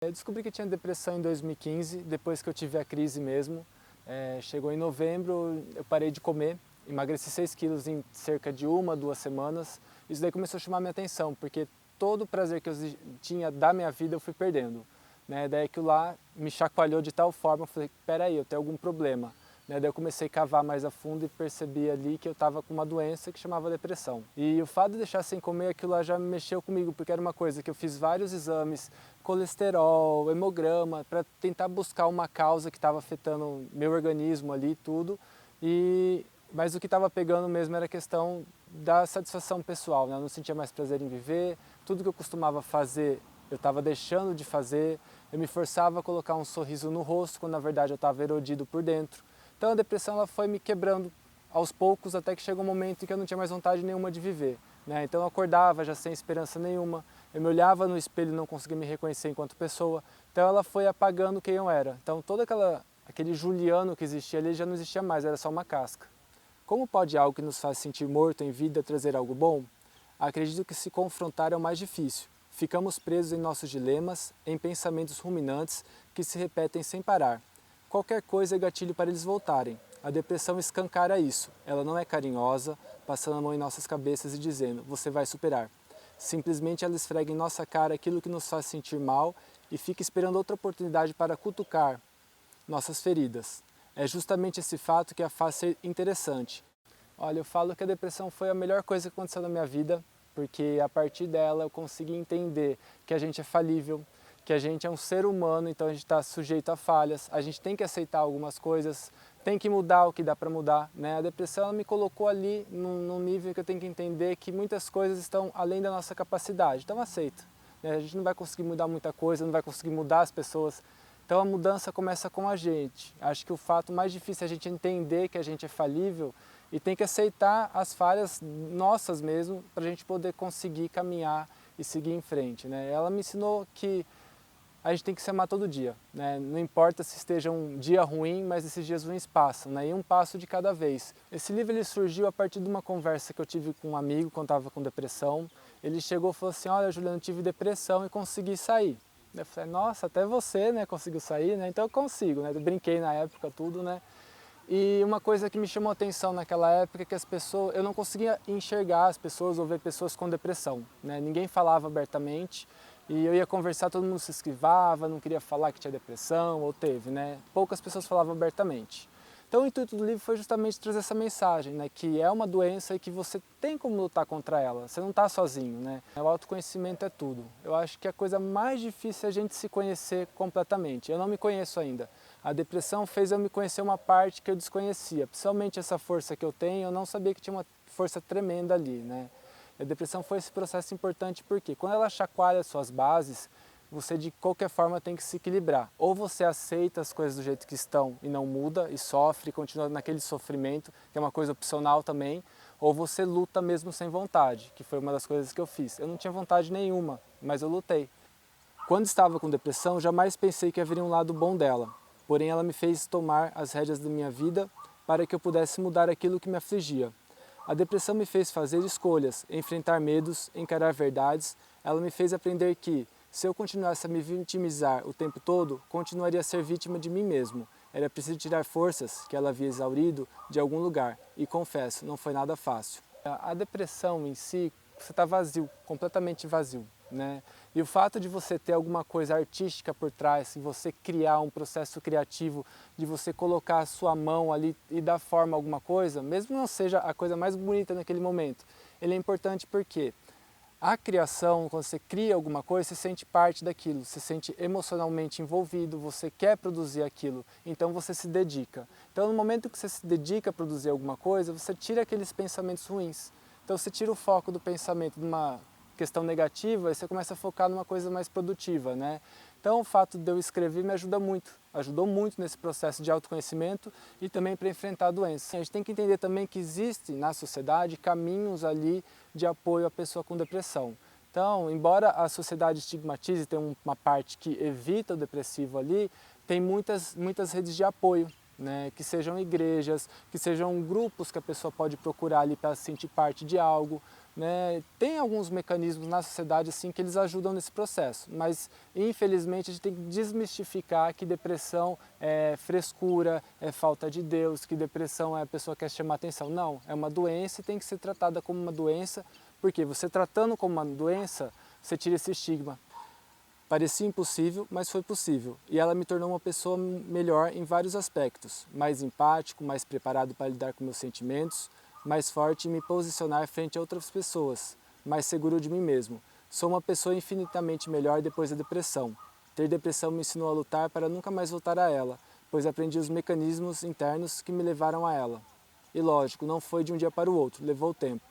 Eu descobri que tinha depressão em 2015, depois que eu tive a crise mesmo. Chegou em novembro, eu parei de comer, emagreci 6 quilos em cerca de 2 semanas. Isso daí começou a chamar minha atenção, porque todo o prazer que eu tinha da minha vida eu fui perdendo. Daí aquilo lá me chacoalhou de tal forma, eu falei, peraí, eu tenho algum problema. Daí eu comecei a cavar mais a fundo e percebi ali que eu estava com uma doença que chamava depressão. E o fato de deixar sem comer aquilo lá já mexeu comigo, porque era uma coisa que eu fiz vários exames, colesterol, hemograma, para tentar buscar uma causa que estava afetando meu organismo ali tudo. Mas o que estava pegando mesmo era a questão da satisfação pessoal, né? Eu não sentia mais prazer em viver, tudo que eu costumava fazer eu estava deixando de fazer, eu me forçava a colocar um sorriso no rosto, quando na verdade eu estava erodido por dentro. Então a depressão ela foi me quebrando aos poucos até que chegou um momento em que eu não tinha mais vontade nenhuma de viver. Então eu acordava já sem esperança nenhuma, eu me olhava no espelho e não conseguia me reconhecer enquanto pessoa. Então ela foi apagando quem eu era. Então todo aquele Juliano que existia ali já não existia mais, era só uma casca. Como pode algo que nos faz sentir morto em vida trazer algo bom? Acredito que se confrontar é o mais difícil. Ficamos presos em nossos dilemas, em pensamentos ruminantes que se repetem sem parar. Qualquer coisa é gatilho para eles voltarem. A depressão escancara isso. Ela não é carinhosa, passando a mão em nossas cabeças e dizendo, você vai superar. Simplesmente ela esfrega em nossa cara aquilo que nos faz sentir mal e fica esperando outra oportunidade para cutucar nossas feridas. É justamente esse fato que a faz ser interessante. Olha, eu falo que a depressão foi a melhor coisa que aconteceu na minha vida, porque a partir dela eu consegui entender que a gente é falível, que a gente é um ser humano, então a gente está sujeito a falhas, a gente tem que aceitar algumas coisas, tem que mudar o que dá para mudar. A depressão ela me colocou ali num nível que eu tenho que entender que muitas coisas estão além da nossa capacidade, então aceita. A gente não vai conseguir mudar muita coisa, não vai conseguir mudar as pessoas, então a mudança começa com a gente. Acho que o fato mais difícil é a gente entender que a gente é falível e tem que aceitar as falhas nossas mesmo para a gente poder conseguir caminhar e seguir em frente. Ela me ensinou que a gente tem que se amar todo dia. Não importa se esteja um dia ruim, mas esses dias ruins passam, e um passo de cada vez. Esse livro ele surgiu a partir de uma conversa que eu tive com um amigo quando estava com depressão. Ele chegou e falou assim, olha Juliano, eu tive depressão e consegui sair. Eu falei, nossa, até você conseguiu sair, então eu consigo. Eu brinquei na época tudo, E uma coisa que me chamou a atenção naquela época é que eu não conseguia enxergar as pessoas ou ver pessoas com depressão. Ninguém falava abertamente e eu ia conversar, todo mundo se esquivava, não queria falar que tinha depressão ou teve. Poucas pessoas falavam abertamente. Então o intuito do livro foi justamente trazer essa mensagem, que é uma doença e que você tem como lutar contra ela, você não está sozinho. O autoconhecimento é tudo. Eu acho que a coisa mais difícil é a gente se conhecer completamente. Eu não me conheço ainda. A depressão fez eu me conhecer uma parte que eu desconhecia, principalmente essa força que eu tenho, eu não sabia que tinha uma força tremenda ali. A depressão foi esse processo importante porque quando ela chacoalha as suas bases, você de qualquer forma tem que se equilibrar. Ou você aceita as coisas do jeito que estão e não muda, e sofre, continua naquele sofrimento, que é uma coisa opcional também, ou você luta mesmo sem vontade, que foi uma das coisas que eu fiz. Eu não tinha vontade nenhuma, mas eu lutei. Quando estava com depressão, jamais pensei que haveria um lado bom dela. Porém, ela me fez tomar as rédeas da minha vida para que eu pudesse mudar aquilo que me afligia. A depressão me fez fazer escolhas, enfrentar medos, encarar verdades. Ela me fez aprender que, se eu continuasse a me vitimizar o tempo todo, continuaria a ser vítima de mim mesmo. Era preciso tirar forças que ela havia exaurido de algum lugar. E confesso, não foi nada fácil. A depressão em si, você está vazio, completamente vazio. E o fato de você ter alguma coisa artística por trás, de você criar um processo criativo, de você colocar a sua mão ali e dar forma a alguma coisa, mesmo que não seja a coisa mais bonita naquele momento, ele é importante porque a criação, quando você cria alguma coisa, você sente parte daquilo, você se sente emocionalmente envolvido, você quer produzir aquilo, então você se dedica. Então no momento que você se dedica a produzir alguma coisa, você tira aqueles pensamentos ruins. Então você tira o foco do pensamento de uma questão negativa e você começa a focar numa coisa mais produtiva. Então o fato de eu escrever me ajudou muito nesse processo de autoconhecimento e também para enfrentar a doença. A gente tem que entender também que existe na sociedade caminhos ali de apoio à pessoa com depressão. Então, embora a sociedade estigmatize, tem uma parte que evita o depressivo ali, tem muitas redes de apoio, que sejam igrejas, que sejam grupos que a pessoa pode procurar ali para se sentir parte de algo. né? Tem alguns mecanismos na sociedade assim que eles ajudam nesse processo, mas infelizmente a gente tem que desmistificar que depressão é frescura, é falta de Deus, que depressão é a pessoa que quer chamar atenção. Não, é uma doença e tem que ser tratada como uma doença, porque você tratando como uma doença, você tira esse estigma. Parecia impossível, mas foi possível. E ela me tornou uma pessoa melhor em vários aspectos. Mais empático, mais preparado para lidar com meus sentimentos, mais forte em me posicionar frente a outras pessoas, mais seguro de mim mesmo. Sou uma pessoa infinitamente melhor depois da depressão. Ter depressão me ensinou a lutar para nunca mais voltar a ela, pois aprendi os mecanismos internos que me levaram a ela. E lógico, não foi de um dia para o outro, levou tempo.